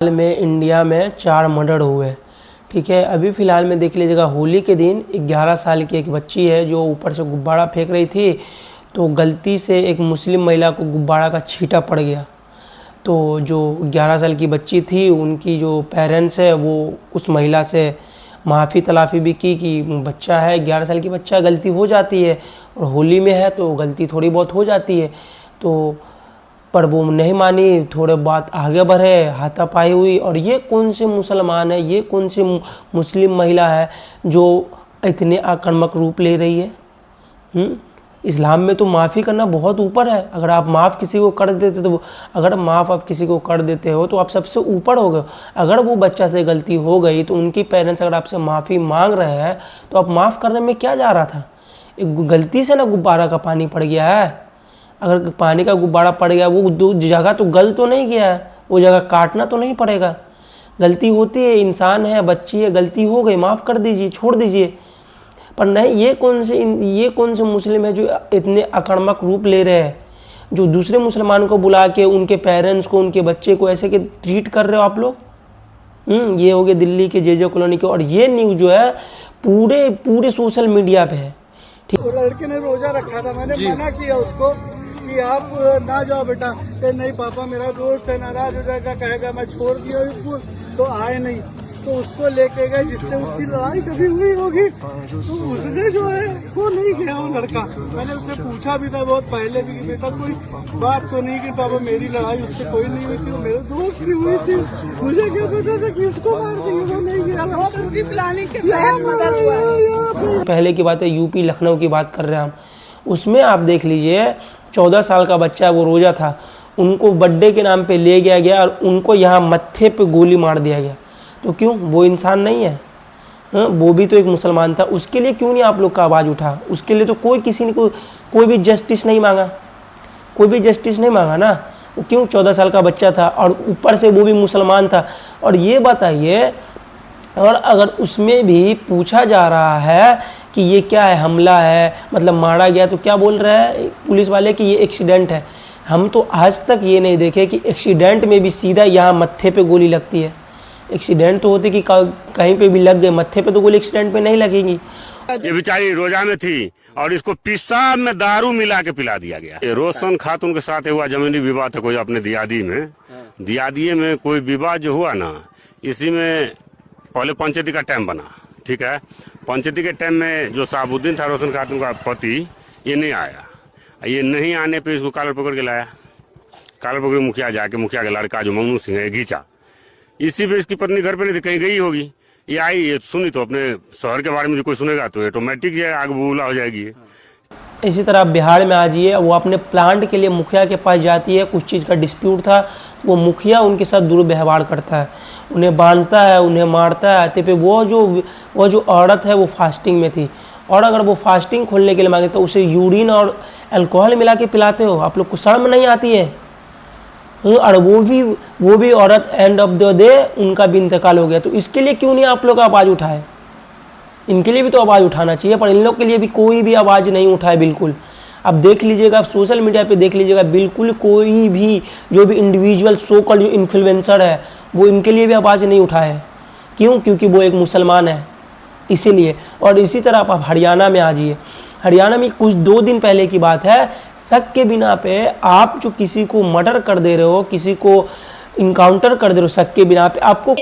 हाल में इंडिया में 4 मर्डर हुए। ठीक है, अभी फ़िलहाल में देख लीजिएगा, होली के दिन 11 साल की एक बच्ची है जो ऊपर से गुब्बारा फेंक रही थी, तो गलती से एक मुस्लिम महिला को गुब्बारा का छींटा पड़ गया। तो जो 11 साल की बच्ची थी, उनकी जो पेरेंट्स है वो उस महिला से माफ़ी तलाफ़ी भी की कि बच्चा है, 11 साल की बच्चा, गलती हो जाती है और होली में है तो गलती थोड़ी बहुत हो जाती है। तो पर वो नहीं मानी, थोड़े बात आगे बढ़े, हाथापाई हुई। और ये कौन से मुसलमान है, ये कौन सी मुस्लिम महिला है जो इतने आक्रामक रूप ले रही है? इस्लाम में तो माफ़ी करना बहुत ऊपर है। अगर आप माफ़ किसी को कर देते तो अगर माफ़ आप किसी को कर देते हो तो आप सबसे ऊपर हो गए। अगर वो बच्चा से गलती हो गई तो उनकी पेरेंट्स अगर आपसे माफ़ी मांग रहे हैं तो आप माफ़ करने में क्या जा रहा था? एक गलती से ना गुब्बारा का पानी पड़ गया है। अगर पानी का गुब्बारा पड़ गया, वो दो जगह तो गल तो नहीं गया है, वो जगह काटना तो नहीं पड़ेगा। गलती होती है, इंसान है, बच्ची है, गलती हो गई, माफ़ कर दीजिए, छोड़ दीजिए। पर नहीं, ये कौन से मुस्लिम है जो इतने आक्रामक रूप ले रहे हैं, जो दूसरे मुसलमानों को बुला के उनके पेरेंट्स को, उनके बच्चे को ऐसे के ट्रीट कर रहे हो आप लोग। ये हो गए दिल्ली के जे कॉलोनी के। और ये न्यूज़ जो है पूरे सोशल मीडिया पे है। तो लड़के ने रोजा रखा था, मैंने मना किया उसको कि आप ना जाओ बेटा। कि नहीं पापा, मेरा दोस्त है, नाराज हो जाएगा, कहेगा मैं छोड़ दिया स्कूल, तो आए नहीं। तो उसको लेके गए, जिससे उसकी लड़ाई कभी हुई होगी, तो उसने जो है वो नहीं गया वो लड़का। मैंने उससे पूछा भी था बहुत पहले भी कि बेटा कोई बात तो नहीं कि पापा मेरी लड़ाई उससे कोई नहीं हुई थी, मेरे दोस्त की हुई थी, मुझे क्या पता था कि उसको मार देंगे। वो नहीं गया, उनकी प्लानिंग के तहत मदद हुआ। पहले की बात है, यूपी लखनऊ की बात कर रहे हैं हम। उसमें आप देख लीजिए, 14 साल का बच्चा, वो रोजा था, उनको बर्थडे के नाम पे ले गया और उनको यहाँ मत्थे पे गोली मार दिया गया। तो क्यों? वो इंसान नहीं है? वो भी तो एक मुसलमान था। उसके लिए क्यों नहीं आप लोग का आवाज़ उठा? उसके लिए तो किसी ने कोई भी जस्टिस नहीं मांगा, कोई भी जस्टिस नहीं मांगा ना। वो क्यों? 14 साल का बच्चा था और ऊपर से वो भी मुसलमान था। और ये बताइए, और अगर उसमें भी पूछा जा रहा है कि ये क्या है, हमला है, मतलब मारा गया, तो क्या बोल रहे हैं पुलिस वाले कि ये एक्सीडेंट है। हम तो आज तक ये नहीं देखे कि एक्सीडेंट में भी सीधा यहाँ मत्थे पे गोली लगती है। एक्सीडेंट तो होती कि कहीं पे भी लग गए, मत्थे पे तो गोली एक्सीडेंट पे नहीं लगेगी। ये बेचारी रोजा में थी और इसको पेशाब में दारू मिला के पिला दिया गया। ये रोशन खातून के साथ हुआ जमीनी विवाद था, कोई अपने दियादी में कोई विवाद जो हुआ ना, इसी में पहले पंचायती का टाइम बना। ठीक है, पंचायती के टाइम में जो साहबुद्दीन था, रोशन खातून का पति, ये नहीं आया। ये नहीं आने पे इसको कालर पकड़ के लाया। कालर पकड़ के मुखिया का लड़का जो ममनू सिंह है, घींचा। इसी पे इसकी पत्नी घर पे नहीं थी, कहीं गई होगी, ये आई, ये सुनी तो अपने शहर के बारे में जो कोई सुनेगा तो ऑटोमेटिक ये आग बबूला हो जाएगी। इसी तरह बिहार में आ जाइए, वो अपने प्लांट के लिए मुखिया के पास जाती है, कुछ चीज़ का डिस्प्यूट था, वो मुखिया उनके साथ दुर्व्यवहार करता है, उन्हें बांधता है, उन्हें मारता है। तो पे वो जो औरत है वो फास्टिंग में थी, और अगर वो फास्टिंग खोलने के लिए मांगे तो उसे यूरिन और अल्कोहल मिला के पिलाते हो। आप लोग को शर्म नहीं आती है? और वो भी औरत एंड ऑफ द डे उनका भी इंतकाल हो गया। तो इसके लिए क्यों नहीं आप लोग आवाज़ उठाए? इनके लिए भी तो आवाज़ उठाना चाहिए, पर इन लोग के लिए भी कोई भी आवाज़ नहीं उठाए। बिल्कुल आप देख लीजिएगा, आप सोशल मीडिया पे देख लीजिएगा, बिल्कुल कोई भी जो भी इंडिविजुअल सो कॉल्ड जो इन्फ्लुएंसर है वो इनके लिए भी आवाज़ नहीं उठाए। क्यों? क्योंकि वो एक मुसलमान है, इसीलिए। और इसी तरह आप हरियाणा में आ जाइए, हरियाणा में कुछ 2 दिन पहले की बात है, शक के बिना पे आप जो किसी को मर्डर कर दे रहे हो, किसी को इनकाउंटर कर दे रहे हो शक के बिना पे, आपको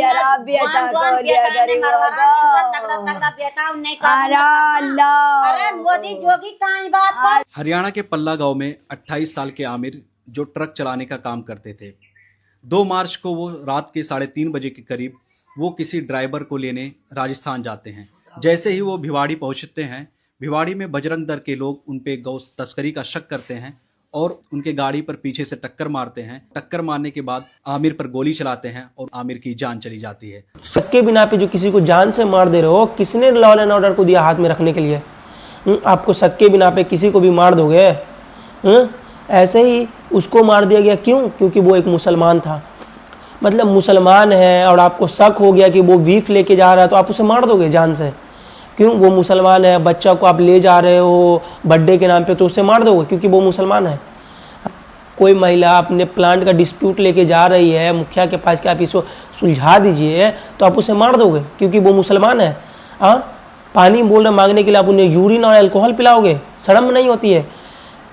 हरियाणा के पल्ला गांव में 28 साल के आमिर जो ट्रक चलाने का काम करते थे, 2 मार्च को वो रात के 3:30 बजे के करीब वो किसी ड्राइवर को लेने राजस्थान जाते हैं। जैसे ही वो भिवाड़ी पहुंचते हैं, भिवाड़ी में बजरंग दल के लोग उन पे गौ तस्करी का शक करते हैं और उनके गाड़ी पर पीछे से टक्कर मारते हैं। टक्कर मारने के बाद आमिर पर गोली चलाते हैं और आमिर की जान चली जाती है। शक के बिना पे जो किसी को जान से मार दे रहे हो, किसने लॉ एंड ऑर्डर को दिया हाथ में रखने के लिए? आपको शक के बिना पे किसी को भी मार दोगे? ऐसे ही उसको मार दिया गया। क्यों? क्योंकि वो एक मुसलमान था। मतलब मुसलमान है और आपको शक हो गया कि वो बीफ लेके जा रहा है, तो आप उसे मार दोगे जान से? क्यों? वो मुसलमान है। बच्चा को आप ले जा रहे हो बर्थडे के नाम पे, तो उसे मार दोगे क्योंकि वो मुसलमान है? कोई महिला अपने प्लांट का डिस्प्यूट लेके जा रही है मुखिया के पास कि आप इसको सुलझा दीजिए, तो आप उसे मार दोगे क्योंकि वो मुसलमान है। हाँ, पानी बोल रहे मांगने के लिए आप उन्हें यूरिन और अल्कोहल पिलाओगे? शर्म नहीं होती है?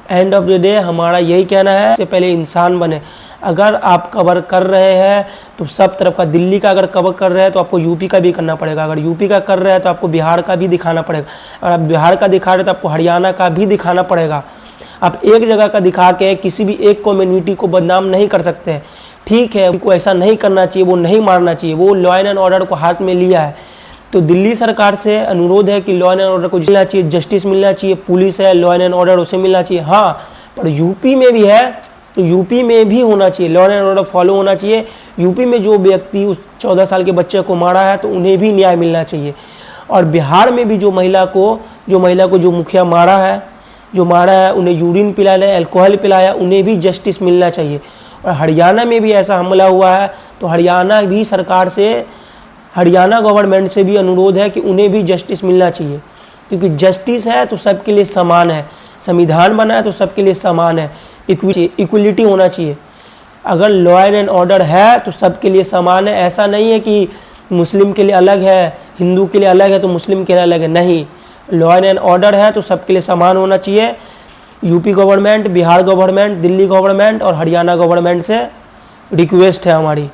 एंड ऑफ द डे हमारा यही कहना है, इससे पहले इंसान बने। अगर आप कवर कर रहे हैं तो सब तरफ का, दिल्ली का अगर कवर कर रहे हैं तो आपको यूपी का भी करना पड़ेगा, अगर यूपी का कर रहे हैं तो आपको बिहार का भी दिखाना पड़ेगा, अगर आप बिहार का दिखा रहे हैं तो आपको हरियाणा का भी दिखाना पड़ेगा। आप एक जगह का दिखा के किसी भी एक कम्युनिटी को बदनाम नहीं कर सकते हैं। ठीक है, उनको ऐसा नहीं करना चाहिए, वो नहीं मारना चाहिए, वो लॉ एंड ऑर्डर को हाथ में लिया है। तो दिल्ली सरकार से अनुरोध है कि लॉ एंड ऑर्डर को मिलना चाहिए, जस्टिस मिलना चाहिए, पुलिस है, लॉ एंड ऑर्डर उसे मिलना चाहिए। हाँ, पर यूपी में भी है तो यूपी में भी होना चाहिए, लॉ एंड ऑर्डर फॉलो होना चाहिए। यूपी में जो व्यक्ति उस 14 साल के बच्चे को मारा है तो उन्हें भी न्याय मिलना चाहिए। और बिहार में भी जो महिला को जो मुखिया मारा है, उन्हें यूरिन पिलाया, अल्कोहल पिलाया, उन्हें भी जस्टिस मिलना चाहिए। और हरियाणा में भी ऐसा हमला हुआ है तो हरियाणा भी सरकार से, हरियाणा गवर्नमेंट से भी अनुरोध है कि उन्हें भी जस्टिस मिलना चाहिए, क्योंकि जस्टिस है तो सबके लिए समान है, संविधान बना है तो सबके लिए समान है, इक्वलिटी होना चाहिए। अगर लॉ एंड ऑर्डर है तो सबके लिए समान है। ऐसा नहीं है कि मुस्लिम के लिए अलग है, हिंदू के लिए अलग है तो मुस्लिम के लिए अलग है, नहीं। लॉ एंड ऑर्डर है तो सबके लिए समान होना चाहिए। UP government, Bihar government, Delhi government और हरियाणा गवर्नमेंट से रिक्वेस्ट है हमारी।